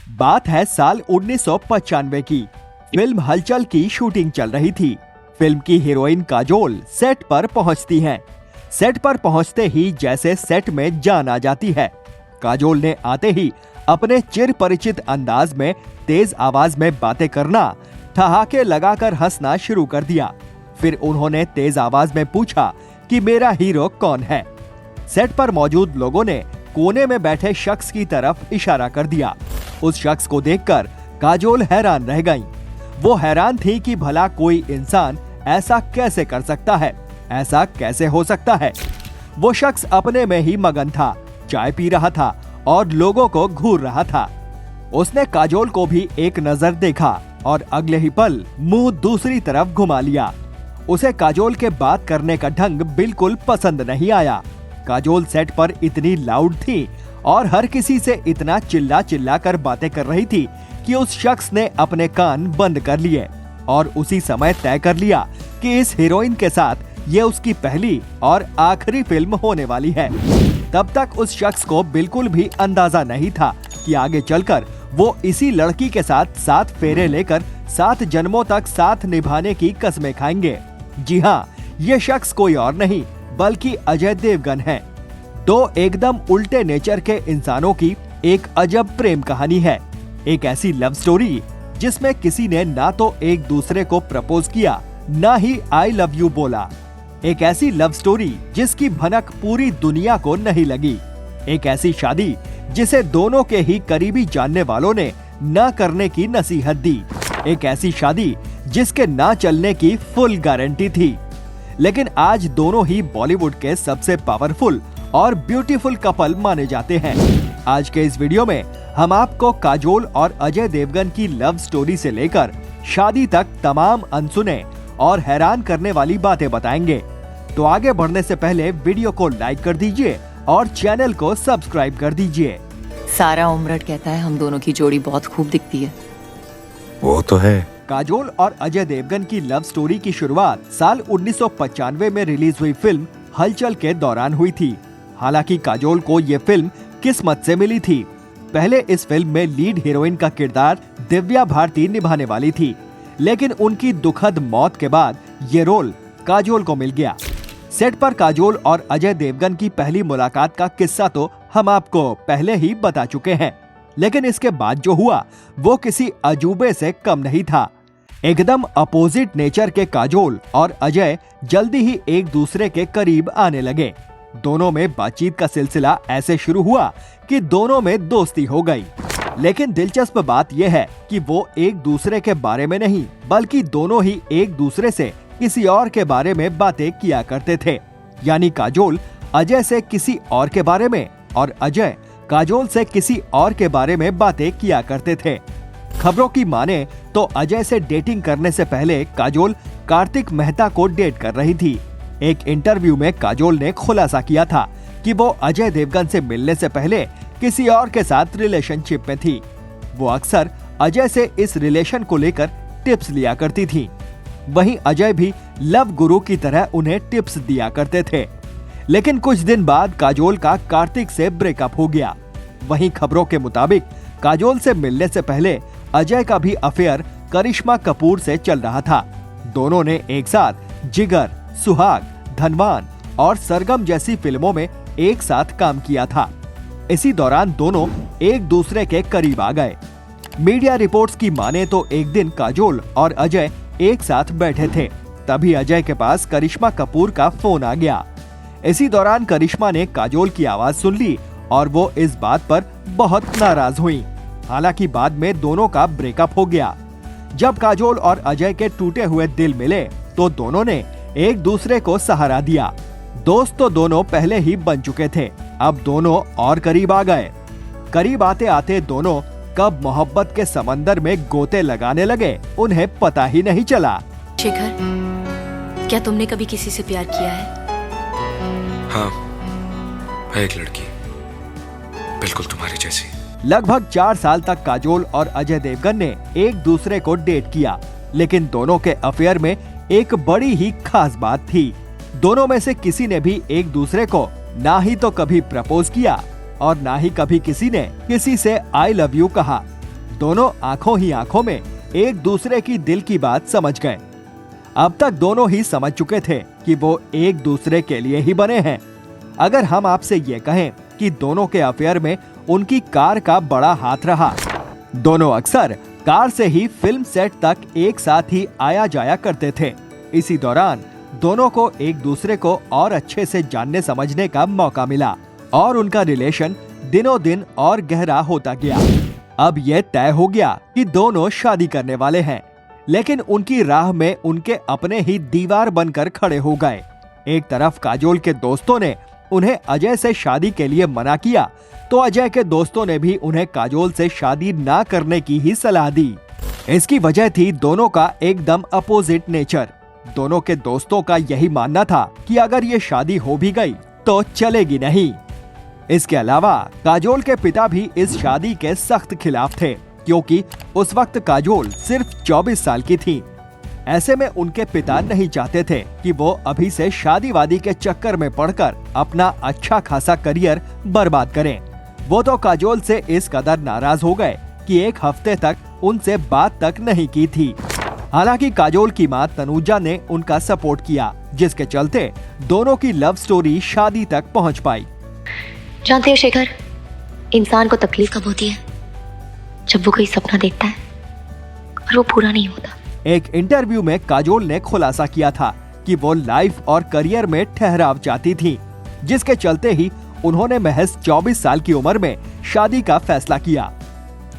बात है साल 1995 की। फिल्म हलचल की शूटिंग चल रही थी। फिल्म की हीरोइन काजोल सेट पर पहुंचती हैं। सेट पर पहुंचते ही जैसे सेट में जान आ जाती है। काजोल ने आते ही अपने चिर परिचित अंदाज में तेज आवाज में बातें करना, ठहाके लगाकर हंसना शुरू कर दिया। फिर उन्होंने तेज आवाज में पूछा कि मेरा हीरो कौन है। सेट पर मौजूद लोगों ने कोने में बैठे शख्स की तरफ इशारा कर दिया। उस शख्स को देखकर काजोल हैरान रह गईं। वो हैरान थी कि भला कोई इंसान ऐसा कैसे कर सकता है, ऐसा कैसे हो सकता है। वो शख्स अपने में ही मगन था, चाय पी रहा था और लोगों को घूर रहा था। उसने काजोल को भी एक नजर देखा और अगले ही पल मुंह दूसरी तरफ घुमा लिया। उसे काजोल के बात करने का ढंग बिल्कुल पसंद नहीं आया। काजोल सेट पर इतनी लाउड थी और हर किसी से इतना चिल्ला चिल्ला कर बातें कर रही थी कि उस शख्स ने अपने कान बंद कर लिए और उसी समय तय कर लिया कि इस हीरोइन के साथ ये उसकी पहली और आखिरी फिल्म होने वाली है। तब तक उस शख्स को बिल्कुल भी अंदाजा नहीं था कि आगे चलकर वो इसी लड़की के साथ 7 फेरे लेकर 7 जन्मों तक साथ निभाने की कसमें खाएंगे। जी हाँ, ये शख्स कोई और नहीं बल्कि अजय देवगन है। दो एकदम उल्टे नेचर के इंसानों की एक अजब प्रेम कहानी है। एक ऐसी लव स्टोरी जिसमें किसी ने ना तो एक दूसरे को प्रपोज किया, ना ही आई लव यू बोला। एक ऐसी लव स्टोरी जिसकी भनक पूरी दुनिया को नहीं लगी। एक ऐसी शादी जिसे दोनों के ही करीबी जानने वालों ने ना करने की नसीहत दी। एक ऐसी शादी जिसके ना चलने की फुल गारंटी थी। लेकिन आज दोनों ही बॉलीवुड के सबसे पावरफुल और ब्यूटीफुल कपल माने जाते हैं। आज के इस वीडियो में हम आपको काजोल और अजय देवगन की लव स्टोरी से लेकर शादी तक तमाम अनसुने और हैरान करने वाली बातें बताएंगे। तो आगे बढ़ने से पहले वीडियो को लाइक कर दीजिए और चैनल को सब्सक्राइब कर दीजिए। सारा उमरट कहता है हम दोनों की जोड़ी बहुत खूब दिखती है। वो तो है। काजोल और अजय देवगन की लव स्टोरी की शुरुआत साल 1995 में रिलीज हुई फिल्म हलचल के दौरान हुई थी। हालांकि काजोल को ये फिल्म किस्मत से मिली थी। पहले इस फिल्म में लीड हीरोइन का किरदार दिव्या भारती निभाने वाली थी, लेकिन उनकी दुखद मौत के बाद ये रोल काजोल को मिल गया। सेट पर काजोल और अजय देवगन की पहली मुलाकात का किस्सा तो हम आपको पहले ही बता चुके हैं, लेकिन इसके बाद जो हुआ वो किसी अजूबे से कम नहीं था। एकदम अपोजिट नेचर के काजोल और अजय जल्दी ही एक दूसरे के करीब आने लगे। दोनों में बातचीत का सिलसिला ऐसे शुरू हुआ कि दोनों में दोस्ती हो गई। लेकिन दिलचस्प बात यह है कि वो एक दूसरे के बारे में नहीं बल्कि दोनों ही एक दूसरे से किसी और के बारे में बातें किया करते थे। यानी काजोल अजय से किसी और के बारे में और अजय काजोल से किसी और के बारे में बातें किया करते थे। खबरों की माने तो अजय से डेटिंग करने से पहले काजोल कार्तिक मेहता को डेट कर रही थी। एक इंटरव्यू में काजोल ने खुलासा किया था कि वो अजय देवगन से मिलने से पहले किसी और के साथ रिलेशनशिप में थी। वो अक्सर अजय से इस रिलेशन को लेकर टिप्स लिया करती थी। वहीं अजय भी लव गुरु की तरह उन्हें टिप्स दिया करते थे। लेकिन कुछ दिन बाद काजोल का कार्तिक से ब्रेकअप हो गया। वहीं खबरों के मुताबिक काजोल से मिलने से पहले अजय का भी अफेयर करिश्मा कपूर से चल रहा था। दोनों ने एक साथ जिगर, सुहाग, धनवान और सरगम जैसी फिल्मों में एक साथ काम किया था। इसी दौरान दोनों एक दूसरे के करीब आ गए। मीडिया रिपोर्ट्स की माने तो एक दिन काजोल और अजय एक साथ बैठे थे, तभी अजय के पास करिश्मा कपूर का फोन आ गया। इसी दौरान करिश्मा ने काजोल की आवाज सुन ली और वो इस बात पर बहुत नाराज हुई। हालांकि बाद में दोनों का ब्रेकअप हो गया। जब काजोल और अजय के टूटे हुए दिल मिले तो दोनों ने एक दूसरे को सहारा दिया। दोस्त तो दोनों पहले ही बन चुके थे, अब दोनों और करीब आ गए। करीब आते आते दोनों कब मोहब्बत के समंदर में गोते लगाने लगे उन्हें पता ही नहीं चला। शेखर, क्या तुमने कभी किसी से प्यार किया है? हाँ, है एक लड़की, बिल्कुल तुम्हारी जैसी। लगभग 4 साल तक काजोल और अजय देवगन ने एक दूसरे को डेट किया, लेकिन दोनों के अफेयर में एक बड़ी ही खास बात थी। दोनों में से किसी ने भी एक दूसरे को ना ही तो कभी प्रपोज किया और ना ही कभी किसी ने किसी से आई लव यू कहा। दोनों आंखों ही आंखों में एक दूसरे की दिल की बात समझ गए। अब तक दोनों ही समझ चुके थे कि वो एक दूसरे के लिए ही बने हैं। अगर हम आपसे ये कहें कि दोनों के अफेयर में उनकी कार का बड़ा हाथ रहा। दोनों अक्सर कार से ही फिल्म सेट तक एक साथ ही आया जाया करते थे। इसी दौरान दोनों को एक दूसरे को और अच्छे से जानने समझने का मौका मिला और उनका रिलेशन दिनों दिन और गहरा होता गया। अब यह तय हो गया कि दोनों शादी करने वाले हैं, लेकिन उनकी राह में उनके अपने ही दीवार बनकर खड़े हो गए। एक तरफ काजोल के दोस्तों ने उन्हें अजय से शादी के लिए मना किया, तो अजय के दोस्तों ने भी उन्हें काजोल से शादी ना करने की ही सलाह दी। इसकी वजह थी दोनों का एकदम अपोजिट नेचर। दोनों के दोस्तों का यही मानना था कि अगर ये शादी हो भी गई तो चलेगी नहीं। इसके अलावा काजोल के पिता भी इस शादी के सख्त खिलाफ थे, क्योंकि उस वक्त काजोल सिर्फ 24 साल की थी। ऐसे में उनके पिता नहीं चाहते थे कि वो अभी से शादी वादी के चक्कर में पड़कर अपना अच्छा खासा करियर बर्बाद करें। वो तो काजोल से इस कदर नाराज हो गए कि एक हफ्ते तक उनसे बात तक नहीं की थी। हालांकि काजोल की मां तनुजा ने उनका सपोर्ट किया, जिसके चलते दोनों की लव स्टोरी शादी तक पहुंच पाई। जानते हो शेखर, इंसान को तकलीफ कब होती है? जब वो कोई सपना देखता है और वो पूरा नहीं होता। एक इंटरव्यू में काजोल ने खुलासा किया था कि वो लाइफ और करियर में ठहराव चाहती थी, जिसके चलते ही उन्होंने महज 24 साल की उम्र में शादी का फैसला किया।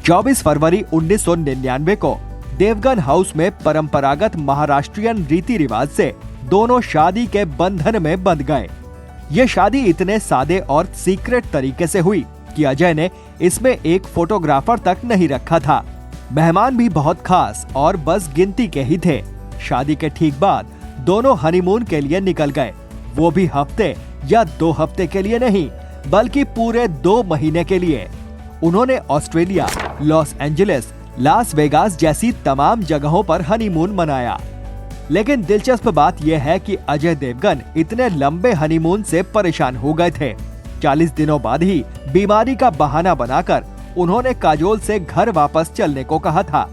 24 फरवरी 1999 को देवगन हाउस में परंपरागत महाराष्ट्रियन रीति रिवाज से दोनों शादी के बंधन में बंध गए। ये शादी इतने सादे और सीक्रेट तरीके से हुई कि अजय ने इसमें एक फोटोग्राफर तक नहीं रखा था। मेहमान भी बहुत खास और बस गिनती के ही थे। शादी के ठीक बाद दोनों हनीमून के लिए निकल गए, वो भी हफ्ते या 2 हफ्ते के लिए नहीं, बल्कि पूरे 2 महीने के लिए। उन्होंने Australia, Los Angeles, Las Vegas जैसी तमाम जगहों पर हनीमून मनाया। लेकिन दिलचस्प बात यह है कि अजय देवगन इतने लंबे हनीमून से परेशान हो गए थे। 40 दिनों बाद ही बीमारी का बहाना बनाकर उन्होंने काजोल से घर वापस चलने को कहा था।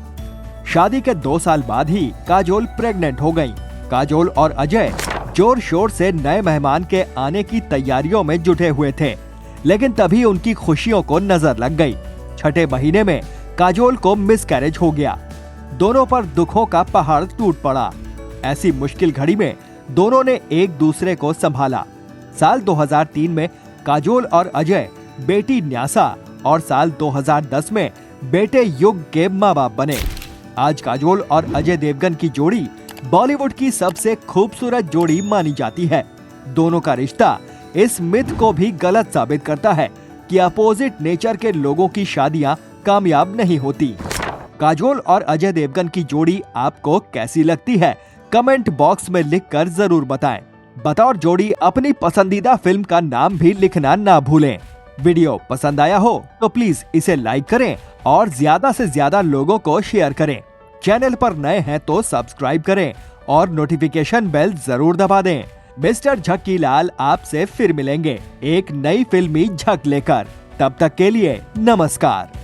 शादी के 2 साल बाद ही काजोल प्रेग्नेंट हो गईं। काजोल और अजय जोर शोर से नए मेहमान के आने की तैयारियों में जुटे हुए थे, लेकिन तभी उनकी खुशियों को नजर लग गई। 6ठे महीने में काजोल को मिसकैरेज हो गया। दोनों पर दुखों का पहाड़ टूट पड़ा। ऐसी मुश्किल घड़ी में दोनों ने एक दूसरे को संभाला। साल 2003 में काजोल और अजय बेटी न्यासा और साल 2010 में बेटे युग के माँ बाप बने। आज काजोल और अजय देवगन की जोड़ी बॉलीवुड की सबसे खूबसूरत जोड़ी मानी जाती है। दोनों का रिश्ता इस मिथ को भी गलत साबित करता है कि अपोजिट नेचर के लोगों की शादियां कामयाब नहीं होती। काजोल और अजय देवगन की जोड़ी आपको कैसी लगती है? कमेंट बॉक्स में लिखकर जरूर बताएं। बतौर जोड़ी अपनी पसंदीदा फिल्म का नाम भी लिखना ना भूलें। वीडियो पसंद आया हो तो प्लीज इसे लाइक करें और ज्यादा से ज्यादा लोगों को शेयर करें। चैनल पर नए हैं तो सब्सक्राइब करें और नोटिफिकेशन बेल जरूर दबा दें। मिस्टर झक्की लाल आपसे फिर मिलेंगे एक नई फिल्मी झक लेकर। तब तक के लिए नमस्कार।